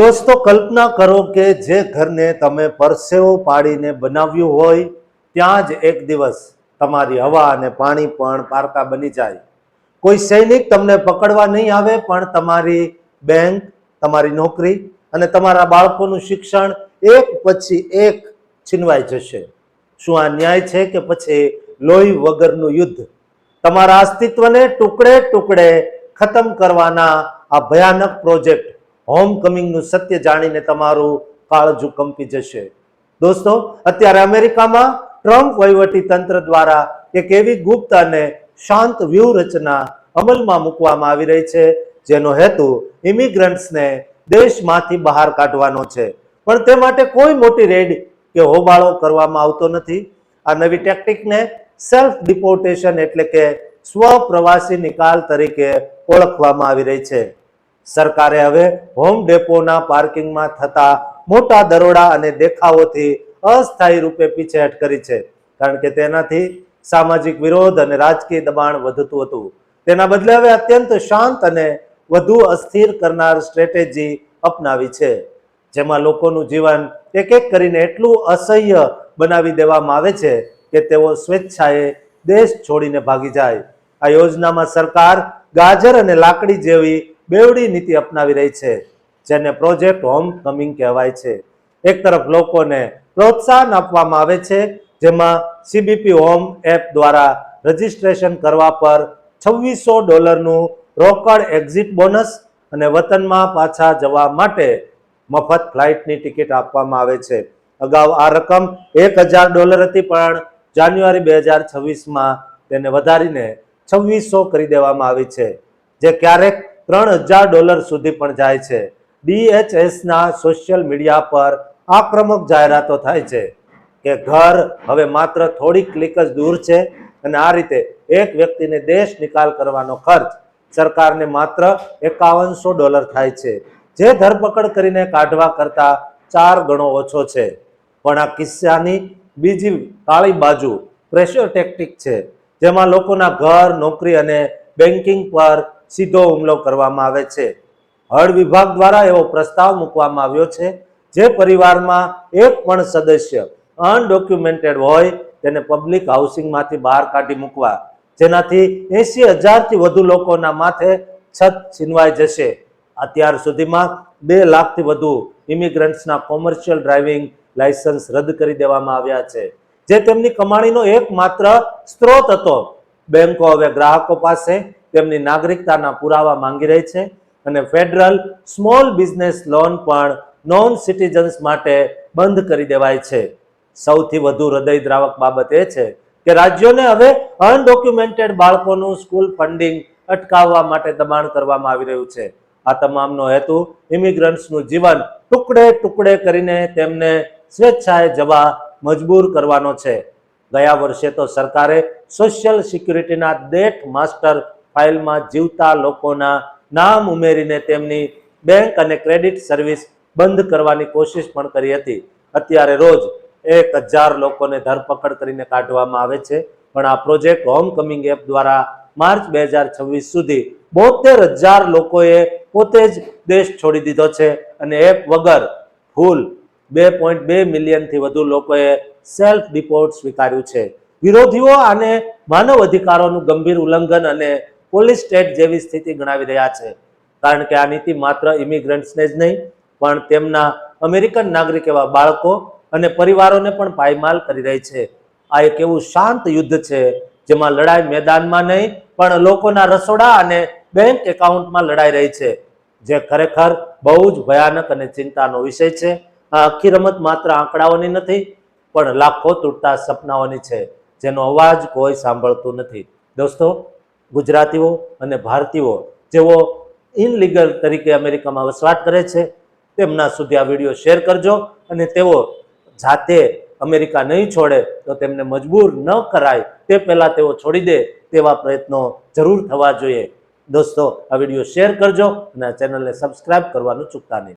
दोस्तों कल्पना करो कि जे घर ने तमे परसेवो पाड़ीने बनाव्યું હોય ત્યાં જ એક દિવસ તમારી હવા અને પાણી પણ પારકા બની જાય। કોઈ સૈનિક તમને પકડવા નહીં આવે પણ તમારી બેંક, તમારી નોકરી અને તમારા બાળકોનું શિક્ષણ એક પછી એક છીનવાઈ જશે। શું આ ન્યાય છે કે પછી લોહી વગરનું યુદ્ધ? તમારા અસ્તિત્વને ટુકડે ટુકડે ખતમ કરવાના આ ભયાનક પ્રોજેક્ટ હોમ કમિંગનું સત્ય જાણીને તમારું કાળજું કંપી જશે। દોસ્તો, અત્યારે અમેરિકામાં ટ્રમ્પ વહીવટી તંત્ર દ્વારા એક એવી ગુપ્ત અને શાંત વ્યૂહરચના અમલમાં મૂકવામાં આવી રહી છે જેનો હેતુ ઇમિગ્રન્ટ્સને દેશમાંથી બહાર કાઢવાનો છે। પણ તે માટે કોઈ મોટી રેડ કે હોબાળો કરવામાં આવતો નથી। આ નવી ટેક્ટિકને સેલ્ફ ડિપોર્ટેશન એટલે કે સ્વપ્રવાસી નિકાલ તરીકે ઓળખવામાં આવી રહી છે। સરકારે હવે હોમ ડેપોના પાર્કિંગમાં થતા મોટા દરોડા અને દેખાવોથી અસ્થાયી રૂપે પીછેહટ કરી છે, કારણ કે તેનાથી સામાજિક વિરોધ અને રાજકીય દબાણ વધતું હતું। તેના બદલે હવે અત્યંત શાંત અને વધુ અસ્થિર કરનાર સ્ટ્રેટેજી અપનાવી છે, જેમાં લોકોનું જીવન એક એક કરીને એટલું અસહ્ય બનાવી દેવામાં આવે છે કે તેઓ સ્વેચ્છાએ દેશ છોડીને ભાગી જાય। આ યોજનામાં સરકાર ગાજર અને લાકડી જેવી બેવડી નીતિ અપનાવી રહી છે, જેને પ્રોજેક્ટ હોમ કમિંગ કહેવાય છે। એક તરફ લોકોને પ્રોત્સાહન આપવામાં આવે છે, જેમાં સીબીપી હોમ એપ દ્વારા રજીસ્ટ્રેશન કરવા પર $2600નું રોકડ એક્ઝિટ બોનસ અને વતનમાં પાછા જવા માટે મફત ફ્લાઇટની ટિકિટ આપવામાં આવે છે। અગાઉ આ રકમ $1000 હતી, પણ જાન્યુઆરી 2026માં તેને વધારીને 2600 કરી દેવામાં આવી છે, જે ક્યારેક $3000 સુધી પણ જાય છે। DHSના સોશિયલ મીડિયા પર આક્રમક જાહેરાતો થાય છે કે ઘર હવે માત્ર થોડી ક્લિક જ દૂર છે અને આ રીતે એક વ્યક્તિને દેશ નિકાલ કરવાનો ખર્ચ સરકારને માત્ર $5100 થાય છે, જે ધરપકડ કરીને કાઢવા કરતા 4 ગણો ઓછો છે। પણ આ કિસ્સાની બીજી કાળી બાજુ પ્રેશર ટેક્ટિક છે, જેમાં લોકોના ઘર, નોકરી અને બેન્કિંગ પર સીધો હુમલો કરવામાં આવે છે। હડ વિભાગ દ્વારા એવો પ્રસ્તાવ મૂકવામાં આવ્યો છે જે પરિવારમાં એક પણ સદસ્ય અનડોક્યુમેન્ટેડ હોય તેને પબ્લિક હાઉસિંગમાંથી બહાર કાઢી મૂકવા, જેનાથી 80,000થી વધુ લોકોના માથે છત છીનવાઈ જશે। અત્યાર સુધીમાં 2 લાખથી વધુ ઇમિગ્રન્ટ્સના કોમર્શિયલ ડ્રાઇવિંગ લાયસન્સ રદ કરી દેવામાં આવ્યા છે, જે તેમની કમાણીનો એકમાત્ર સ્ત્રોત હતો। બેંકો હવે ગ્રાહકો પાસે તેમની નાગરિકતાના પુરાવા માંગી રહી છે અને ફેડરલ સ્મોલ બિઝનેસ લોન પણ નોન સિટીઝન્સ માટે બંધ કરી દેવાય છે। સૌથી વધુ હૃદયદ્રાવક બાબત એ છે કે રાજ્યોને હવે અનડોક્યુમેન્ટેડ બાળકોનું સ્કૂલ ફંડિંગ અટકાવવા માટે દબાણ કરવામાં આવી રહ્યું છે। આ તમામનો હેતુ ઇમિગ્રન્ટ્સનું જીવન ટુકડે ટુકડે કરીને તેમને સ્વેચ્છાએ જવા મજબૂર કરવાનો છે। ગયા વર્ષે તો સરકારે સોશિયલ સિક્યુરિટીના ડેટ માસ્ટર ફાઇલમાં જીવતા લોકોના નામ ઉમેરીને તેમની બેંક અને ક્રેડિટ સર્વિસ બંધ કરવાની કોશિશ પણ કરી હતી। અત્યારે રોજ 1000 લોકોને ધરપકડ કરીને કાઢવામાં આવે છે, પણ આ પ્રોજેક્ટ હોમ કમિંગ એપ દ્વારા માર્ચ 2026 સુધી 72000 લોકોએ પોતે જ દેશ છોડી દીધો છે અને એપ વગર ફૂલ 2.2 મિલિયનથી વધુ લોકોએ સેલ્ફ ડિપોર્ટ સ્વીકાર્યું છે। વિરોધીઓ આને માનવ અધિકારોનું ગંભીર ઉલ્લંઘન અને પોલીસ સ્ટેટ જેવી સ્થિતિ ગણાવી રહ્યા છે, કારણ કે આ નીતિ માત્ર ઇમિગ્રન્ટ્સને જ નહીં પણ તેમના અમેરિકન નાગરિક એવા બાળકો અને પરિવારોને પણ પાયમાલ કરી રહી છે। આ એક એવું શાંત યુદ્ધ છે જેમાં લડાઈ મેદાનમાં નહીં પણ લોકોના રસોડા અને બેંક એકાઉન્ટમાં લડાઈ રહી છે, જે ખરેખર બહુ જ ભયાનક અને ચિંતાનો વિષય છે। આ આખી રમત માત્ર આંકડાઓની નથી પણ લાખો તૂટતા સપનાઓની છે, જેનો અવાજ કોઈ સાંભળતું નથી। દોસ્તો, ગુજરાતીઓ અને ભારતીયો જેઓ ઇનલીગલ તરીકે અમેરિકામાં વસવાટ કરે છે તેમના સુધી આ વિડીયો શેર કરજો અને તેઓ જાતે અમેરિકા નહીં છોડે તો તેમને મજબૂર ન કરાય તે પહેલાં તેઓ છોડી દે તેવા પ્રયત્નો જરૂર થવા જોઈએ। દોસ્તો, આ વિડીયો શેર કરજો અને આ ચેનલને સબસ્ક્રાઇબ કરવાનું ચૂકતા નહીં।